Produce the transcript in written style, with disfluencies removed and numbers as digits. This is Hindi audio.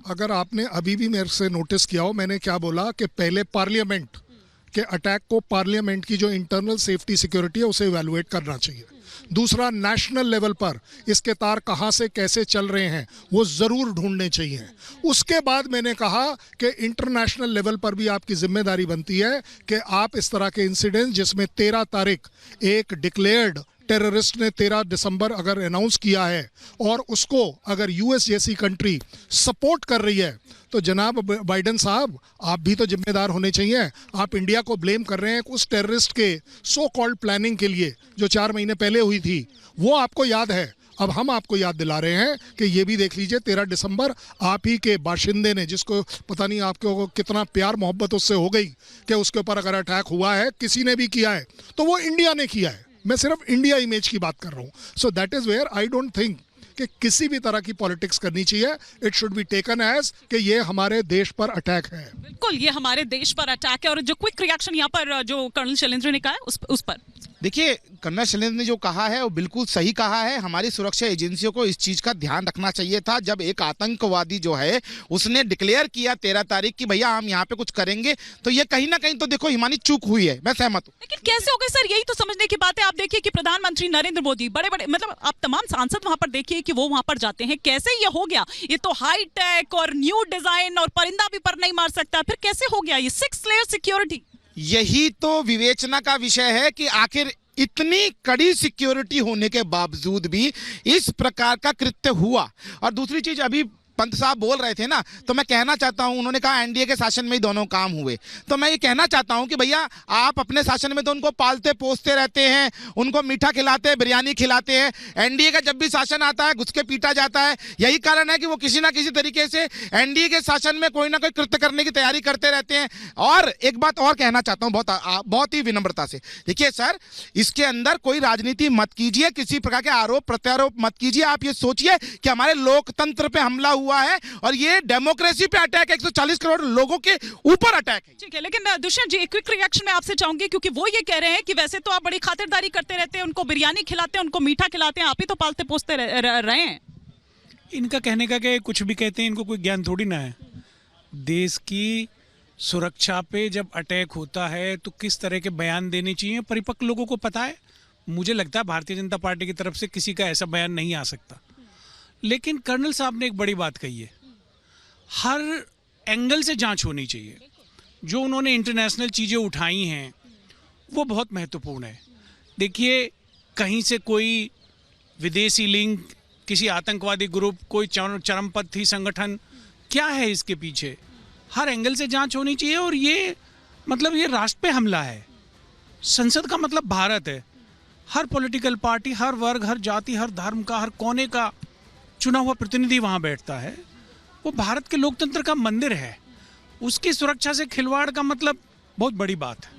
अगर आपने अभी भी मेरे से नोटिस किया हो, मैंने क्या बोला कि पहले पार्लियामेंट के अटैक को, पार्लियामेंट की जो इंटरनल सेफ्टी सिक्योरिटी है उसे इवैल्यूएट करना चाहिए। दूसरा, नेशनल लेवल पर इसके तार कहां से कैसे चल रहे हैं वो ज़रूर ढूंढने चाहिए। उसके बाद मैंने कहा कि इंटरनेशनल लेवल पर भी आपकी जिम्मेदारी बनती है कि आप इस तरह के इंसिडेंट, जिसमें 13 तारीख एक डिक्लेयर्ड टेररिस्ट ने 13 दिसंबर अगर अनाउंस किया है और उसको अगर यूएस जैसी कंट्री सपोर्ट कर रही है, तो जनाब बाइडेन साहब आप भी तो जिम्मेदार होने चाहिए। आप इंडिया को ब्लेम कर रहे हैं उस टेररिस्ट के सो कॉल्ड प्लानिंग के लिए जो 4 महीने पहले हुई थी, वो आपको याद है। अब हम आपको याद दिला रहे हैं कि ये भी देख लीजिए, 13 दिसंबर आप ही के बाशिंदे ने, जिसको पता नहीं आपको कितना प्यार मोहब्बत उससे हो गई कि उसके ऊपर अगर अटैक हुआ है, किसी ने भी किया है तो वो इंडिया ने किया है। मैं सिर्फ इंडिया इमेज की बात कर रहा हूँ। So that is where I don't think कि किसी भी तरह की पॉलिटिक्स करनी चाहिए। It should be taken as कि ये हमारे देश पर अटैक है। बिल्कुल, ये हमारे देश पर अटैक है। और जो क्विक रिएक्शन यहाँ पर जो कर्नल शैलेंद्र ने कहा है उस पर देखिए, कर्नल शैलेंद्र ने जो कहा है वो बिल्कुल सही कहा है। हमारी सुरक्षा एजेंसियों को इस चीज़ का ध्यान रखना चाहिए था। जब एक आतंकवादी जो है उसने डिक्लेयर किया 13 तारीख की भैया हम यहाँ पे कुछ करेंगे, तो ये कहीं ना कहीं तो देखो हिमानी चूक हुई है, मैं सहमत हूँ। लेकिन कैसे हो गए सर, यही तो समझने की बात है। आप देखिए कि प्रधानमंत्री नरेंद्र मोदी, बड़े बड़े मतलब आप तमाम सांसद वहां पर देखिए कि वो वहां पर जाते हैं। कैसे ये हो गया? ये तो हाई टेक और न्यू डिजाइन और परिंदा भी पर नहीं मार सकता, फिर कैसे हो गया ये 6 लेयर सिक्योरिटी? यही तो विवेचना का विषय है कि आखिर इतनी कड़ी सिक्योरिटी होने के बावजूद भी इस प्रकार का कृत्य हुआ। और दूसरी चीज, अभी पंत साहब बोल रहे थे ना, तो मैं कहना चाहता हूं, उन्होंने कहा एनडीए के शासन में ही दोनों काम हुए, तो मैं ये कहना चाहता हूं कि भैया आप अपने शासन में तो उनको पालते पोसते रहते हैं, उनको मीठा खिलाते हैं, बिरयानी खिलाते हैं। एनडीए का जब भी शासन आता है घुस के पीटा जाता है। यही कारण है कि वो किसी ना किसी तरीके से एनडीए के शासन में कोई ना कोई कृत्य करने की तैयारी करते रहते हैं। और एक बात और कहना चाहता हूं बहुत ही विनम्रता से, देखिए सर, इसके अंदर कोई राजनीति मत कीजिए, किसी प्रकार के आरोप प्रत्यारोप मत कीजिए। आप ये सोचिए कि हमारे लोकतंत्र पे हमला हुआ है और ये डेमोक्रेसी पे अटैक है, 140 करोड़ लोगों के ऊपर अटैक है। ठीक है, लेकिन दुष्यंत जी, क्विक रिएक्शन में आपसे चाहूंगी, क्योंकि वो ये कह रहे हैं कि वैसे तो आप बड़ी खातिरदारी करते रहते हैं, उनको बिरयानी खिलाते हैं, उनको मीठा खिलाते हैं, आप ही तो पालते पोसते रहे हैं। इनका कहने का कि कुछ भी कहते हैं, इनको कोई ज्ञान थोड़ी ना है। देश की सुरक्षा पे जब अटैक होता है तो किस तरह के बयान देने चाहिए परिपक्व लोगों को पता है। मुझे लगता है भारतीय जनता पार्टी की तरफ से किसी का ऐसा बयान नहीं आ सकता। लेकिन कर्नल साहब ने एक बड़ी बात कही है, हर एंगल से जांच होनी चाहिए। जो उन्होंने इंटरनेशनल चीज़ें उठाई हैं वो बहुत महत्वपूर्ण है। देखिए, कहीं से कोई विदेशी लिंक, किसी आतंकवादी ग्रुप, कोई चरमपंथी संगठन, क्या है इसके पीछे, हर एंगल से जांच होनी चाहिए। और ये मतलब ये राष्ट्र पे हमला है। संसद का मतलब भारत है। हर पॉलिटिकल पार्टी, हर वर्ग, हर जाति, हर धर्म का, हर कोने का चुना हुआ प्रतिनिधि वहाँ बैठता है। वो भारत के लोकतंत्र का मंदिर है। उसकी सुरक्षा से खिलवाड़ का मतलब बहुत बड़ी बात है।